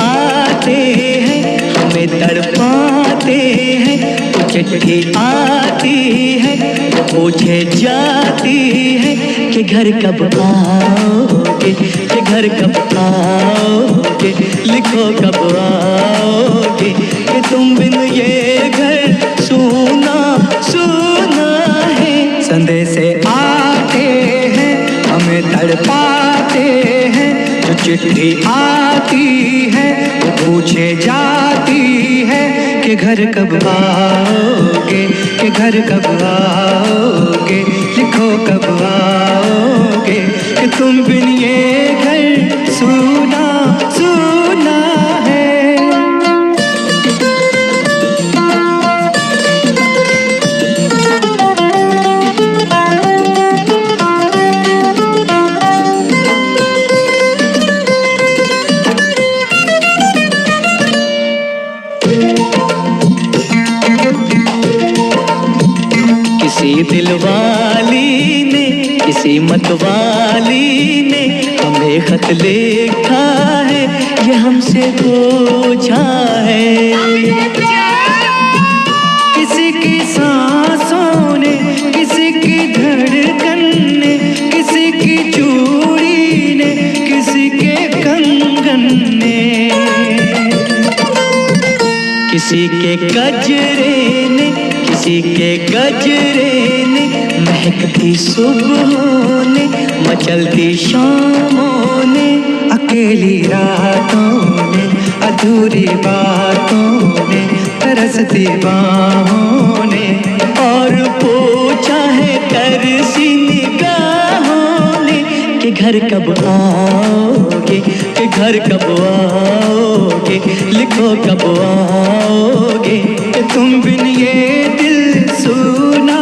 आते हैं हमें तड़पाते हैं, वो चिट्ठी आती है वो पूछे जाती है कि घर कब आओगे, कि घर कब आओगे, लिखो कब आओगे, कि तुम बिन ये घर सूना सूना है। संदेश आते हैं हमें तड़पाते हैं, जो चिट्ठी आती है वो पूछे जाती है कि घर कब आओगे, कि घर कब आओगे, लिखो कब आओगे, कि तुम बिन ये घर सूना सूना है। किसी दिलवाली ने, किसी मतवाली ने हमें खत लिखा है, ये हमसे पूछा है। किसी की सांसों ने, किसी की धड़कन ने, किसी की चूड़ी ने, किसी के कंगन ने, किसी के गजरे ने, किसी के गजरे ने, महकती सुबहों ने, मचलती शामों ने, अकेली रातों ने, अधूरी बातों ने, तरसती बाहों ने, और पूछा है तरसी निगाहों ने कि घर कब आओगे, कि घर कब आओगे, लिखो कब आओगे, कि तुम बिन ये दिल सूना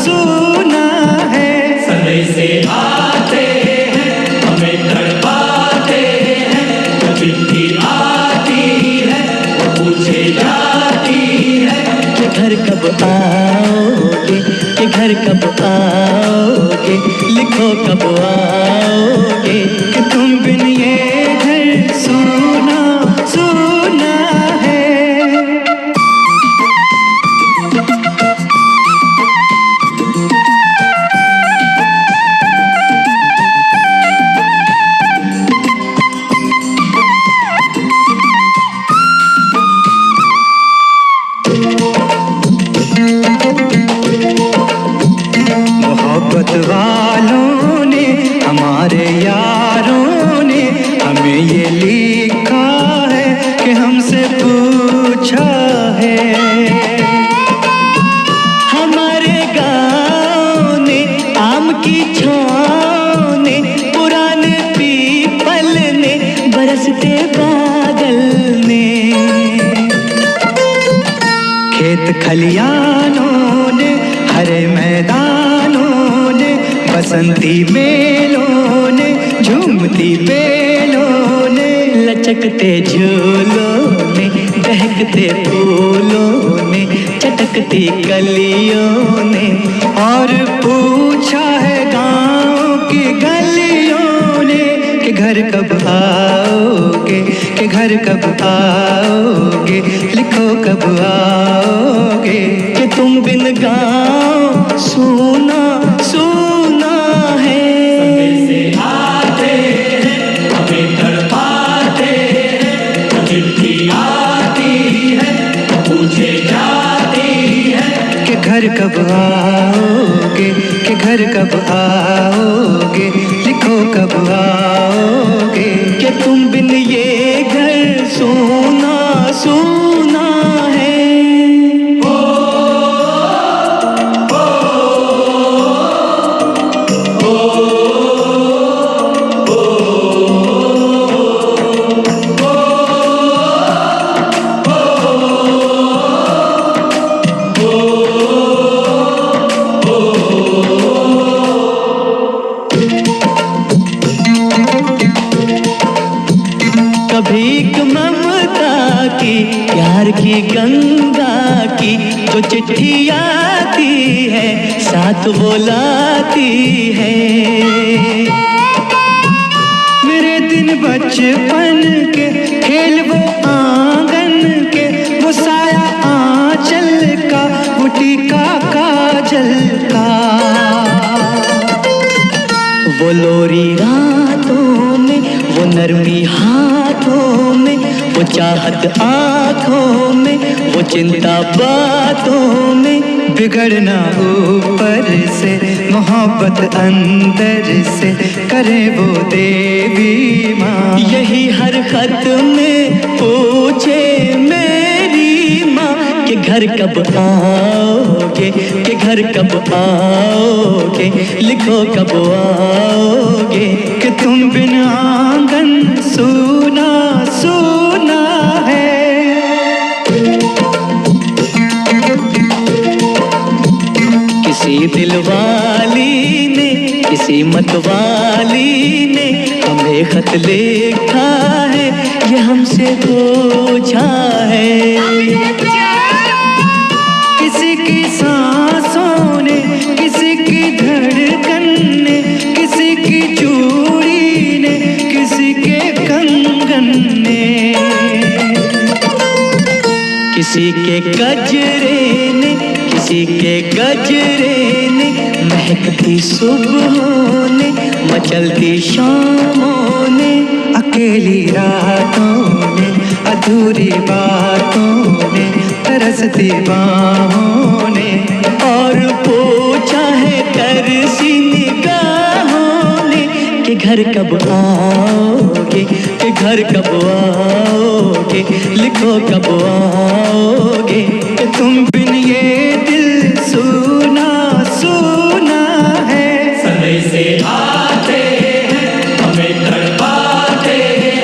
सूना है। संदेश आते हैं हमें तड़पाते हैं, जो चिट्ठी आती है वो पूछे जाती है कि घर कब आओगे, कि घर कब आओगे, लिखो कब आओगे, कि तुम बिन ये घर सूना सूना है। मोहब्बत वालों ने, हमारे यारों ने हमें ये लिखा है कि हमसे पूछा है। हमारे गाँव ने, आम की छाँव ने, पुराने पीपल ने, बरसते बादल ने, खेत खलियानों ने, हरे मैदानों ने, बसंती मेलों ने, झूमती बेलों ने, लचकते झूलों ने, दहकते फूलों ने, चटकती कलियों ने, और पूछा है गाँव की गलियों ने कि घर कब आओगे, कि घर कब आओगे, लिखो कब आओगे, कि तुम बिन गाँव सूना सूना है। संदेश आते हैं हमें तड़पाते हैं, जो चिट्ठी आती है वो पूछे जाती है कि घर कब आओगे, कि घर कब आओगे, लिखो कब आओगे, कि तुम बिन ये घर सोना सोना है। भीख ममता की, प्यार की गंगा की, जो चिट्ठी आती है साथ वो लाती है। मेरे दिन बचपन के खेल वो वो चाहत आँखों में, वो चिंता बातों में। बिगड़ना ऊपर से, मोहब्बत अंदर से, करे वो देवी माँ। यही हर खत में पूछे मेरी माँ कि घर कब आओगे, कि घर कब आओगे, लिखो कब आओगे। कि तुम बिन आंगन सूना सूना है। किसी दिलवाली ने, किसी मतवाली ने हमें खत लिखा है, ये हमसे पूछा है। किसी की सांसों ने, किसी की धड़कन ने, किसी की चूड़ी ने, किसी के कंगन ने, किसी के गजरे ने, किसी के गजरे ने, महकती सुबहों ने, मचलती शामों ने, अकेली रातों ने, अधूरी बातों ने, तरसती बाहों ने, और पूछा है तरसी निगाहों ने कि घर कब आओगे, कि घर कब आओगे, लिखो कब आओगे। कि तुम बिन ये दिल सूना सूना है। संदेशे आते हैं, हमें तड़पाते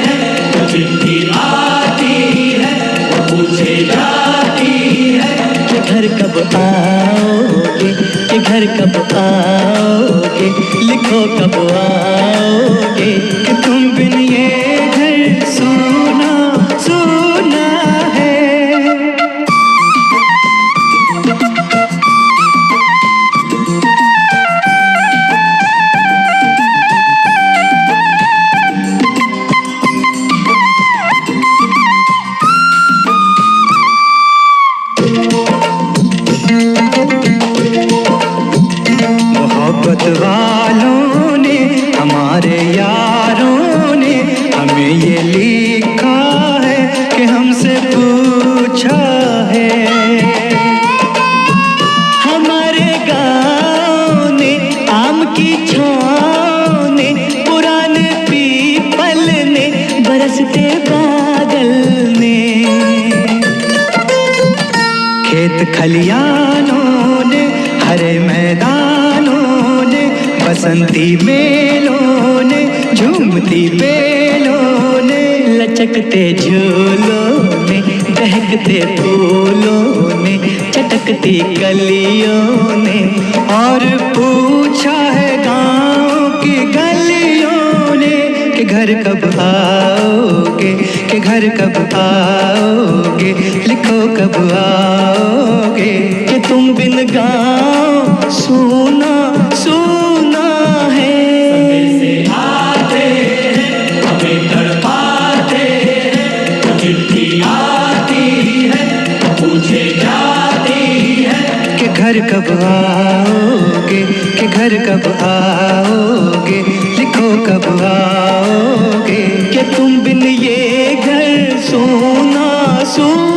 हैं, वो चिट्ठी आती है, वो पूछे जाती है कि घर कब आओगे, कि घर कब आओगे, लिखो कब आओगे। कि तुम बिन ये घर सूना सूना है। मोहब्बत वालों ने, हमारे यारों ने हमें ये लिखा है कि हमसे पूछा है। हमारे गाँव ने, आम की छाँव ने, पुराने पीपल ने, बरसते बादल ने, खेत खलियानों ने, हरे मैदानों ने, बसंती मेलों ने, झूमती बेलों ने, लचकते झूलों ने, दहकते फूलों ने, चटकती कलियों ने, और पूछा है गाँव की गलियों ने कि घर कब आओगे, कि घर कब आओगे, लिखो कब आओगे। कि तुम बिन गाँव सूना सूना है। संदेशे आते हैं, हमें तड़पाते हैं, वो चिट्ठी आती है, वो पूछे जाती है कि घर कब आओगे, कि घर कब आओगे, लिखो कब आओगे। कि तुम बिन ये घर सूना सूना